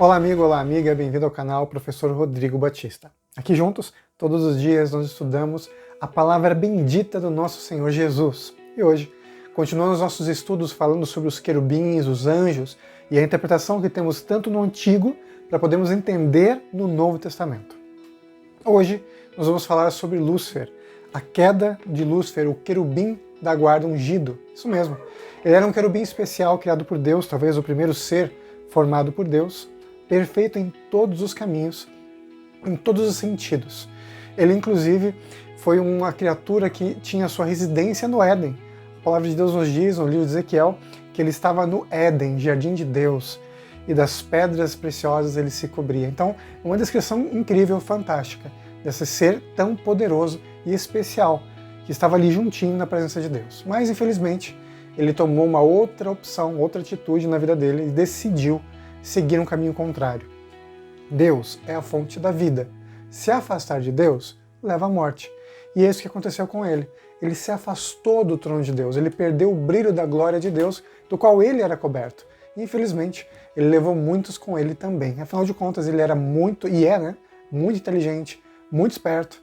Olá amigo, olá amiga, bem-vindo ao canal Professor Rodrigo Batista. Aqui juntos, todos os dias, nós estudamos a palavra bendita do nosso Senhor Jesus. E hoje, continuamos nossos estudos falando sobre os querubins, os anjos e a interpretação que temos tanto no Antigo para podermos entender no Novo Testamento. Hoje, nós vamos falar sobre Lúcifer, a queda de Lúcifer, o querubim da guarda ungido. Isso mesmo, ele era um querubim especial criado por Deus, talvez o primeiro ser formado por Deus, perfeito em todos os caminhos, em todos os sentidos. Ele, inclusive, foi uma criatura que tinha sua residência no Éden. A palavra de Deus nos diz, no livro de Ezequiel, que ele estava no Éden, jardim de Deus, e das pedras preciosas ele se cobria. Então, uma descrição incrível, fantástica, desse ser tão poderoso e especial, que estava ali juntinho na presença de Deus. Mas, infelizmente, ele tomou uma outra opção, outra atitude na vida dele e decidiu seguir um caminho contrário. Deus é a fonte da vida. Se afastar de Deus, leva à morte. E é isso que aconteceu com ele. Ele se afastou do trono de Deus, ele perdeu o brilho da glória de Deus, do qual ele era coberto. E, infelizmente, ele levou muitos com ele também. Afinal de contas, ele era muito inteligente, muito esperto,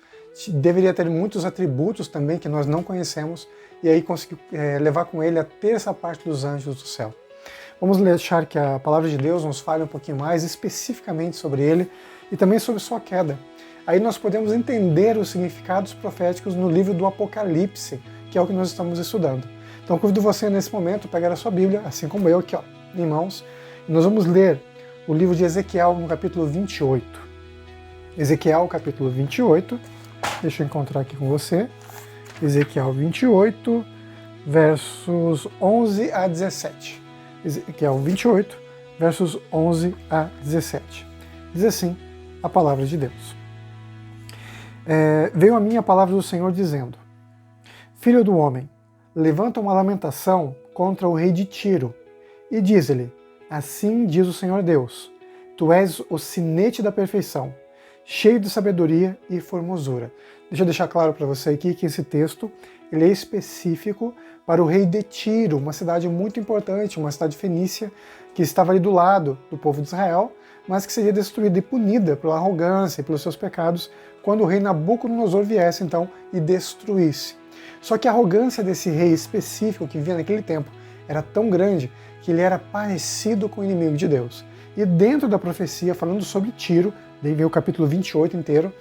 deveria ter muitos atributos também que nós não conhecemos, e aí conseguiu levar com ele a terça parte dos anjos do céu. Vamos deixar que a palavra de Deus nos fale um pouquinho mais especificamente sobre ele e também sobre sua queda. Aí nós podemos entender os significados proféticos no livro do Apocalipse, que é o que nós estamos estudando. Então convido você nesse momento a pegar a sua Bíblia, assim como eu aqui em mãos, e nós vamos ler o livro de Ezequiel no capítulo 28. Ezequiel, capítulo 28, deixa eu encontrar aqui com você. Ezequiel 28, versos 11 a 17. Ezequiel 28, versos 11 a 17. Diz assim a palavra de Deus. Veio a mim a palavra do Senhor dizendo: Filho do homem, levanta uma lamentação contra o rei de Tiro, e diz-lhe: Assim diz o Senhor Deus, tu és o sinete da perfeição, cheio de sabedoria e formosura. Deixa eu deixar claro para você aqui que esse texto ele é específico para o rei de Tiro, uma cidade muito importante, uma cidade fenícia, que estava ali do lado do povo de Israel, mas que seria destruída e punida pela arrogância e pelos seus pecados quando o rei Nabucodonosor viesse então e destruísse. Só que a arrogância desse rei específico que vivia naquele tempo era tão grande que ele era parecido com o inimigo de Deus. E dentro da profecia, falando sobre Tiro, daí vem o capítulo 28 inteiro,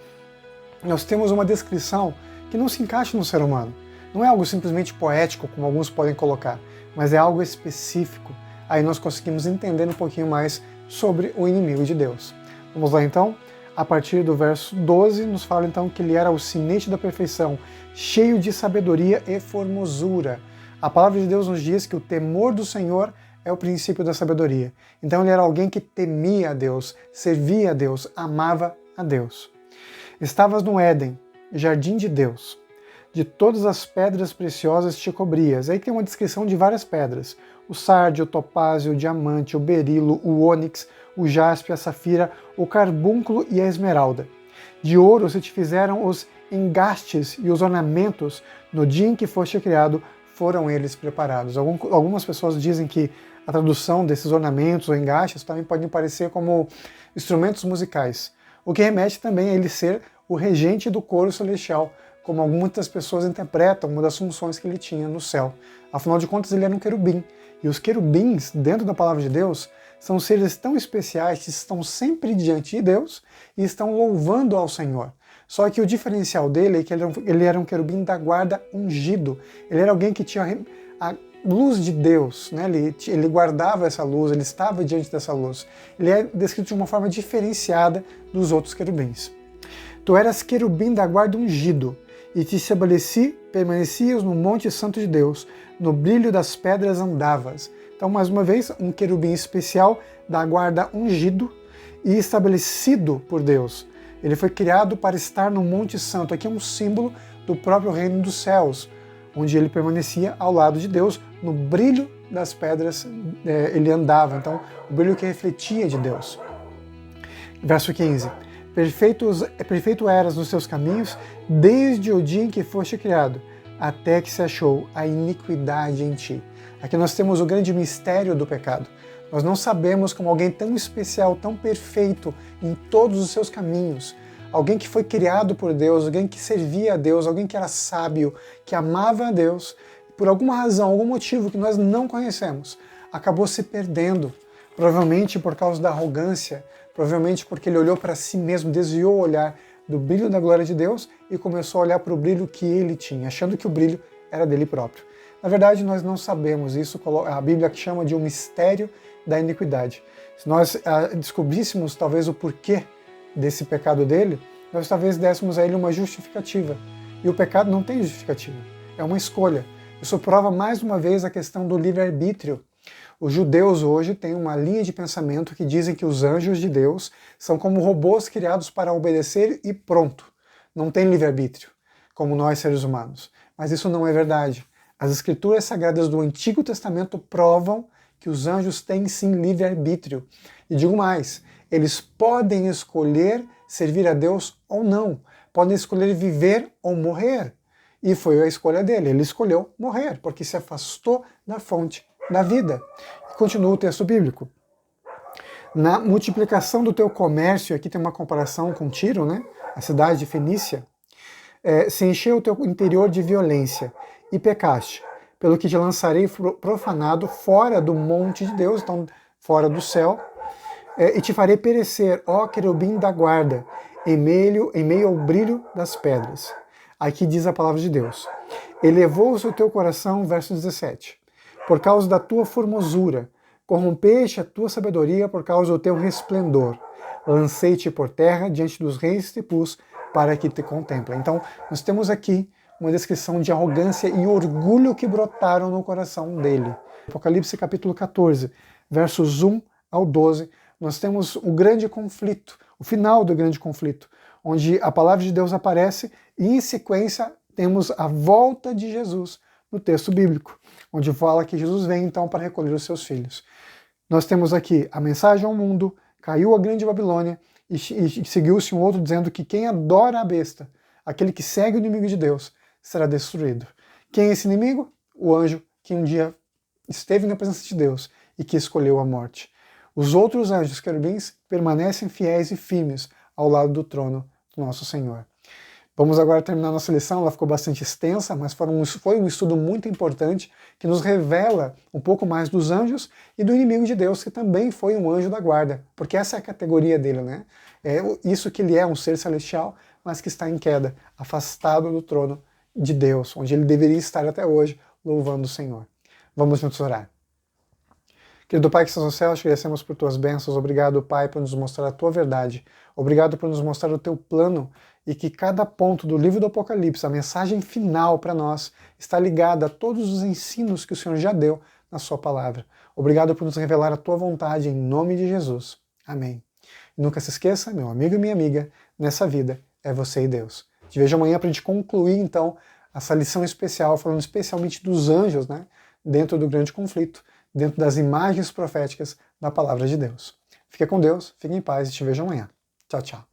nós temos uma descrição que não se encaixa no ser humano. Não é algo simplesmente poético, como alguns podem colocar, mas é algo específico. Aí nós conseguimos entender um pouquinho mais sobre o inimigo de Deus. Vamos lá então? A partir do verso 12, nos fala então que ele era o sinete da perfeição, cheio de sabedoria e formosura. A palavra de Deus nos diz que o temor do Senhor é o princípio da sabedoria. Então ele era alguém que temia a Deus, servia a Deus, amava a Deus. Estavas no Éden, jardim de Deus. De todas as pedras preciosas te cobrias. Aí tem uma descrição de várias pedras. O sárdio, o topázio, o diamante, o berilo, o ônix, o jaspe, a safira, o carbúnculo e a esmeralda. De ouro se te fizeram os engastes e os ornamentos. No dia em que foste criado, foram eles preparados. Algumas pessoas dizem que a tradução desses ornamentos ou engastes também podem parecer como instrumentos musicais, o que remete também a ele ser o regente do coro celestial, como muitas pessoas interpretam uma das funções que ele tinha no céu. Afinal de contas, ele era um querubim. E os querubins, dentro da palavra de Deus, são seres tão especiais que estão sempre diante de Deus e estão louvando ao Senhor. Só que o diferencial dele é que ele era um querubim da guarda ungido. Ele era alguém que tinha a luz de Deus, né? Ele guardava essa luz, ele estava diante dessa luz. Ele é descrito de uma forma diferenciada dos outros querubins. Tu eras querubim da guarda ungido, e te estabeleci, permanecias no monte santo de Deus, no brilho das pedras andavas. Então, mais uma vez, um querubim especial da guarda ungido e estabelecido por Deus. Ele foi criado para estar no monte santo. Aqui é um símbolo do próprio reino dos céus, onde ele permanecia ao lado de Deus, no brilho das pedras ele andava. Então, o brilho que refletia de Deus. Verso 15. Perfeito eras nos teus caminhos, desde o dia em que foste criado, até que se achou a iniquidade em ti. Aqui nós temos o grande mistério do pecado. Nós não sabemos como alguém tão especial, tão perfeito em todos os seus caminhos, alguém que foi criado por Deus, alguém que servia a Deus, alguém que era sábio, que amava a Deus, por alguma razão, algum motivo que nós não conhecemos, acabou se perdendo, provavelmente por causa da arrogância, provavelmente porque ele olhou para si mesmo, desviou o olhar do brilho da glória de Deus e começou a olhar para o brilho que ele tinha, achando que o brilho era dele próprio. Na verdade, nós não sabemos isso, a Bíblia chama de um mistério da iniquidade. Se nós descobríssemos talvez o porquê desse pecado dele, nós talvez dessemos a ele uma justificativa. E o pecado não tem justificativa, é uma escolha. Isso prova mais uma vez a questão do livre-arbítrio. Os judeus hoje têm uma linha de pensamento que dizem que os anjos de Deus são como robôs criados para obedecer e pronto. Não tem livre-arbítrio, como nós seres humanos. Mas isso não é verdade. As escrituras sagradas do Antigo Testamento provam que os anjos têm sim livre-arbítrio. E digo mais, eles podem escolher servir a Deus ou não. Podem escolher viver ou morrer. E foi a escolha dele. Ele escolheu morrer, porque se afastou da fonte da vida. E continua o texto bíblico. Na multiplicação do teu comércio, aqui tem uma comparação com Tiro, né? A cidade de Fenícia, se encheu o teu interior de violência e pecaste, pelo que te lançarei profanado fora do monte de Deus, então fora do céu, e te farei perecer, ó querubim da guarda, em meio ao brilho das pedras. Aqui diz a palavra de Deus. Elevou-se o teu coração, verso 17, por causa da tua formosura, corrompeste a tua sabedoria por causa do teu resplendor. Lancei-te por terra diante dos reis te pus para que te contemplem. Então, nós temos aqui uma descrição de arrogância e orgulho que brotaram no coração dele. Apocalipse capítulo 14, versos 1 ao 12, nós temos o grande conflito, o final do grande conflito, onde a palavra de Deus aparece e em sequência temos a volta de Jesus no texto bíblico, onde fala que Jesus vem então para recolher os seus filhos. Nós temos aqui a mensagem ao mundo, caiu a grande Babilônia e seguiu-se um outro dizendo que quem adora a besta, aquele que segue o inimigo de Deus, será destruído. Quem é esse inimigo? O anjo que um dia esteve na presença de Deus e que escolheu a morte. Os outros anjos querubins permanecem fiéis e firmes ao lado do trono do nosso Senhor. Vamos agora terminar nossa lição, ela ficou bastante extensa, mas foi um estudo muito importante que nos revela um pouco mais dos anjos e do inimigo de Deus, que também foi um anjo da guarda, porque essa é a categoria dele, né? É isso que ele é, um ser celestial, mas que está em queda, afastado do trono de Deus, onde ele deveria estar até hoje, louvando o Senhor. Vamos juntos orar. Querido Pai que estás no céu, te agradecemos por tuas bênçãos. Obrigado, Pai, por nos mostrar a tua verdade. Obrigado por nos mostrar o teu plano e que cada ponto do livro do Apocalipse, a mensagem final para nós, está ligada a todos os ensinos que o Senhor já deu na sua palavra. Obrigado por nos revelar a tua vontade em nome de Jesus. Amém. E nunca se esqueça, meu amigo e minha amiga, nessa vida é você e Deus. Te vejo amanhã para a gente concluir, então, essa lição especial, falando especialmente dos anjos, né, dentro do grande conflito, dentro das imagens proféticas da palavra de Deus. Fique com Deus, fique em paz e te vejo amanhã. Tchau, tchau.